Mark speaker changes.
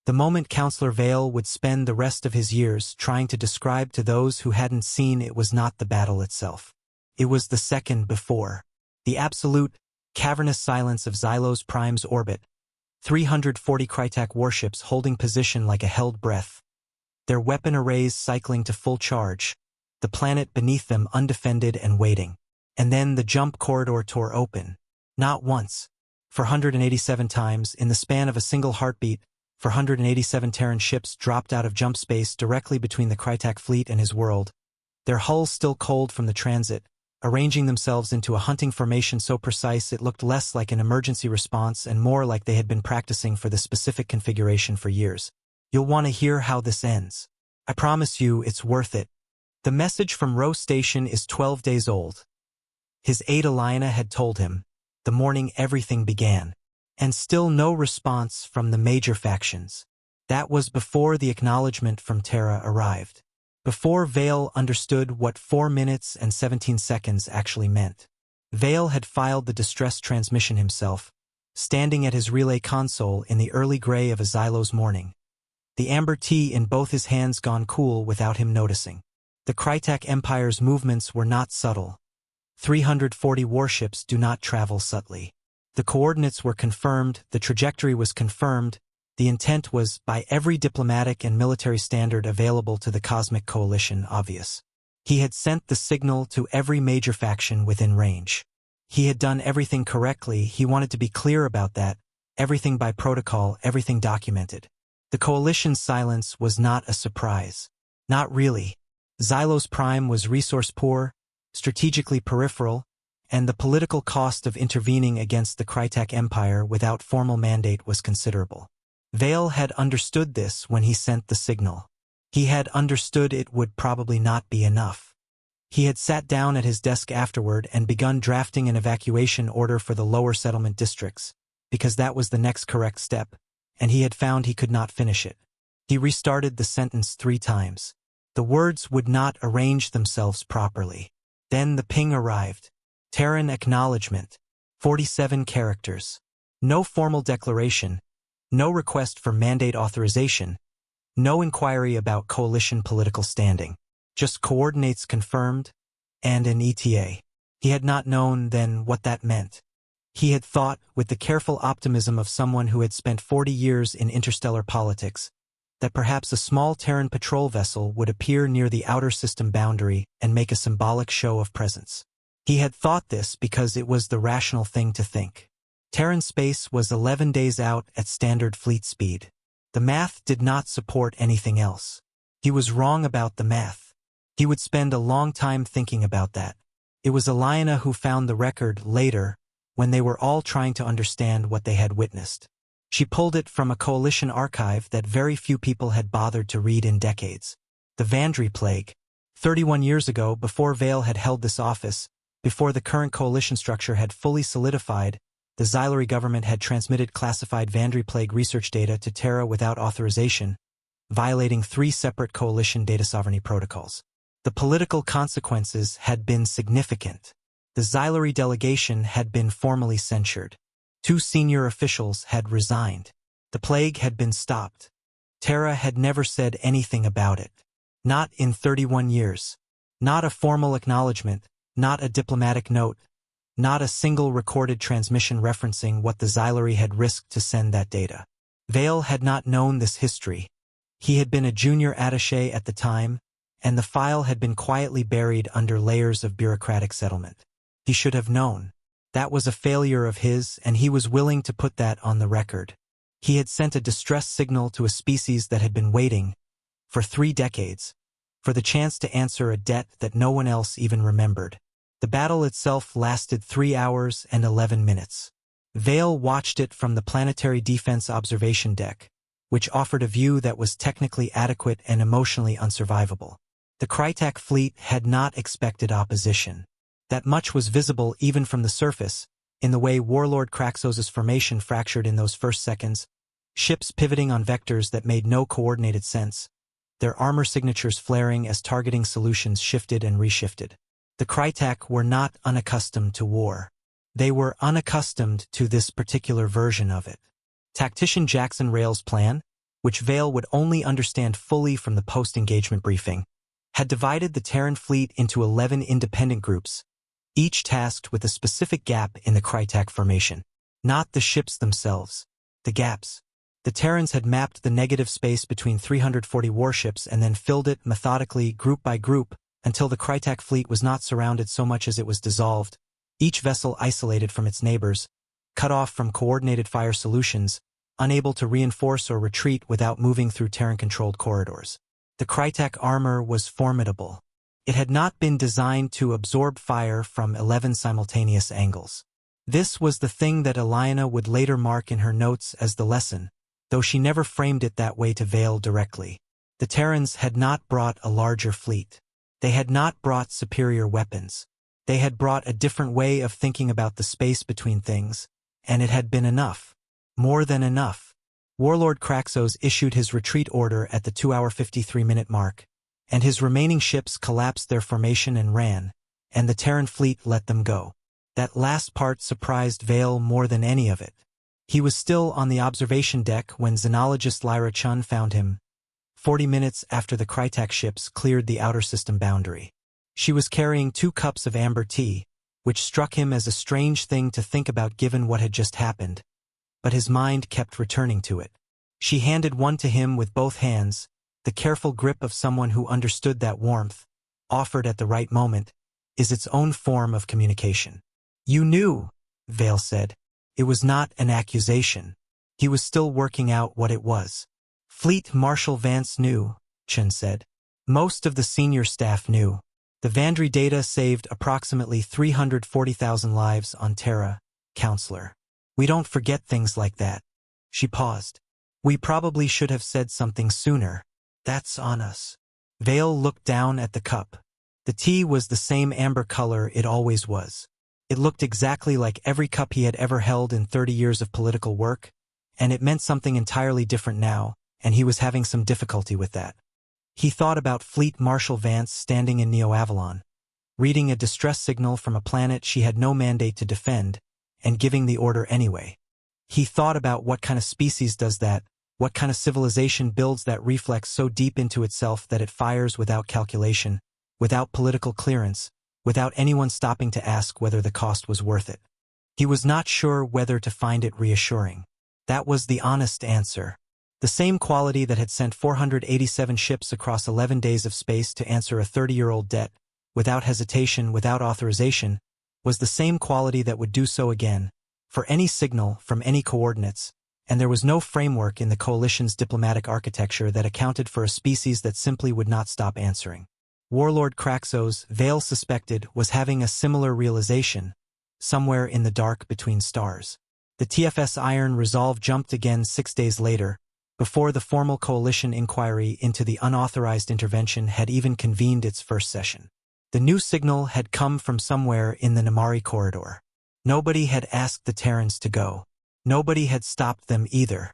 Speaker 1: The moment Counselor Vale would spend the rest of his years trying to describe to those who hadn't seen it was not the battle itself. It was the second before. The absolute, cavernous silence of Xylos Prime's orbit. 340 Krytac warships holding position like a held breath. Their weapon arrays cycling to full charge. The planet beneath them undefended and waiting. And then the jump corridor tore open. Not once. 487 times, in the span of a single heartbeat, 487 Terran ships dropped out of jump space directly between the Krytac fleet and his world, their hulls still cold from the transit, arranging themselves into a hunting formation so precise it looked less like an emergency response and more like they had been practicing for the specific configuration for years. You'll want to hear how this ends. I promise you it's worth it. The message from Row Station is 12 days old. His aide Aliana had told him, the morning everything began. And still no response from the major factions. That was before the acknowledgement from Terra arrived. Before Vale understood what 4 minutes and 17 seconds actually meant. Vale had filed the distress transmission himself, standing at his relay console in the early gray of a Xylos morning. The amber tea in both his hands gone cool without him noticing. The Krytac Empire's movements were not subtle. 340 warships do not travel subtly. The coordinates were confirmed, the trajectory was confirmed, the intent was, by every diplomatic and military standard available to the Cosmic Coalition, obvious. He had sent the signal to every major faction within range. He had done everything correctly, he wanted to be clear about that, everything by protocol, everything documented. The Coalition's silence was not a surprise. Not really. Xylos Prime was resource-poor, strategically peripheral, and the political cost of intervening against the Krytac Empire without formal mandate was considerable. Vale had understood this when he sent the signal. He had understood it would probably not be enough. He had sat down at his desk afterward and begun drafting an evacuation order for the lower settlement districts, because that was the next correct step, and he had found he could not finish it. He restarted the sentence 3 times. The words would not arrange themselves properly. Then the ping arrived. Terran acknowledgement. 47 characters. No formal declaration. No request for mandate authorization. No inquiry about coalition political standing. Just coordinates confirmed, and an ETA. He had not known then what that meant. He had thought, with the careful optimism of someone who had spent 40 years in interstellar politics, that perhaps a small Terran patrol vessel would appear near the outer system boundary and make a symbolic show of presence. He had thought this because it was the rational thing to think. Terran space was 11 days out at standard fleet speed. The math did not support anything else. He was wrong about the math. He would spend a long time thinking about that. It was Aliana who found the record later, when they were all trying to understand what they had witnessed. She pulled it from a coalition archive that very few people had bothered to read in decades. The Vandry Plague. 31 years ago, before Vale had held this office, before the current coalition structure had fully solidified, the Xylari government had transmitted classified Vandry Plague research data to Terra without authorization, violating 3 separate coalition data sovereignty protocols. The political consequences had been significant. The Xylari delegation had been formally censured. 2 senior officials had resigned. The plague had been stopped. Terra had never said anything about it. Not in 31 years. Not a formal acknowledgement. Not a diplomatic note, not a single recorded transmission referencing what the Xylari had risked to send that data. Vale had not known this history. He had been a junior attaché at the time, and the file had been quietly buried under layers of bureaucratic settlement. He should have known. That was a failure of his, and he was willing to put that on the record. He had sent a distress signal to a species that had been waiting, for 3 decades, for the chance to answer a debt that no one else even remembered. The battle itself lasted 3 hours and 11 minutes. Vale watched it from the Planetary Defense Observation Deck, which offered a view that was technically adequate and emotionally unsurvivable. The Krytac fleet had not expected opposition. That much was visible even from the surface, in the way Warlord Kraxos's formation fractured in those first seconds, ships pivoting on vectors that made no coordinated sense, their armor signatures flaring as targeting solutions shifted and reshifted. The Krytac were not unaccustomed to war. They were unaccustomed to this particular version of it. Tactician Jackson Rail's plan? which Vale would only understand fully from the post-engagement briefing, had divided the Terran fleet into 11 independent groups, each tasked with a specific gap in the Krytac formation. Not the ships themselves, the gaps. The Terrans had mapped the negative space between 340 warships and then filled it methodically, group by group, until the Krytac fleet was not surrounded so much as it was dissolved, each vessel isolated from its neighbors, cut off from coordinated fire solutions, unable to reinforce or retreat without moving through Terran-controlled corridors. The Krytac armor was formidable. It had not been designed to absorb fire from 11 simultaneous angles. This was the thing that Eliana would later mark in her notes as the lesson, though she never framed it that way to Vale directly. The Terrans had not brought a larger fleet. They had not brought superior weapons. They had brought a different way of thinking about the space between things, and it had been enough. More than enough. Warlord Kraxos issued his retreat order at the 2-hour 53-minute mark, and his remaining ships collapsed their formation and ran, and the Terran fleet let them go. That last part surprised Vale more than any of it. He was still on the observation deck when xenologist Lyra Chun found him, 40 minutes after the Krytac ships cleared the outer system boundary. She was carrying 2 cups of amber tea, which struck him as a strange thing to think about given what had just happened, but his mind kept returning to it. She handed one to him with both hands, the careful grip of someone who understood that warmth, offered at the right moment, is its own form of communication. "You knew," Vale said. It was not an accusation. He was still working out what it was. Fleet Marshal Vance knew, Chun said. Most of the senior staff knew. The Vandry data saved approximately 340,000 lives on Terra, Counselor. We don't forget things like that. She paused. We probably should have said something sooner. That's on us. Vale looked down at the cup. The tea was the same amber color it always was. It looked exactly like every cup he had ever held in 30 years of political work, and it meant something entirely different now, and he was having some difficulty with that. He thought about Fleet Marshal Vance standing in Neo-Avalon, reading a distress signal from a planet she had no mandate to defend, and giving the order anyway. He thought about what kind of species does that, what kind of civilization builds that reflex so deep into itself that it fires without calculation, without political clearance, without anyone stopping to ask whether the cost was worth it. He was not sure whether to find it reassuring. That was the honest answer. The same quality that had sent 487 ships across 11 days of space to answer a 30-year-old debt, without hesitation, without authorization, was the same quality that would do so again, for any signal from any coordinates, and there was no framework in the coalition's diplomatic architecture that accounted for a species that simply would not stop answering. Warlord Kraxos, Vale suspected, was having a similar realization, somewhere in the dark between stars. The TFS Iron Resolve jumped again 6 days later, before the formal coalition inquiry into the unauthorized intervention had even convened its first session. The new signal had come from somewhere in the Namari corridor. Nobody had asked the Terrans to go. Nobody had stopped them either.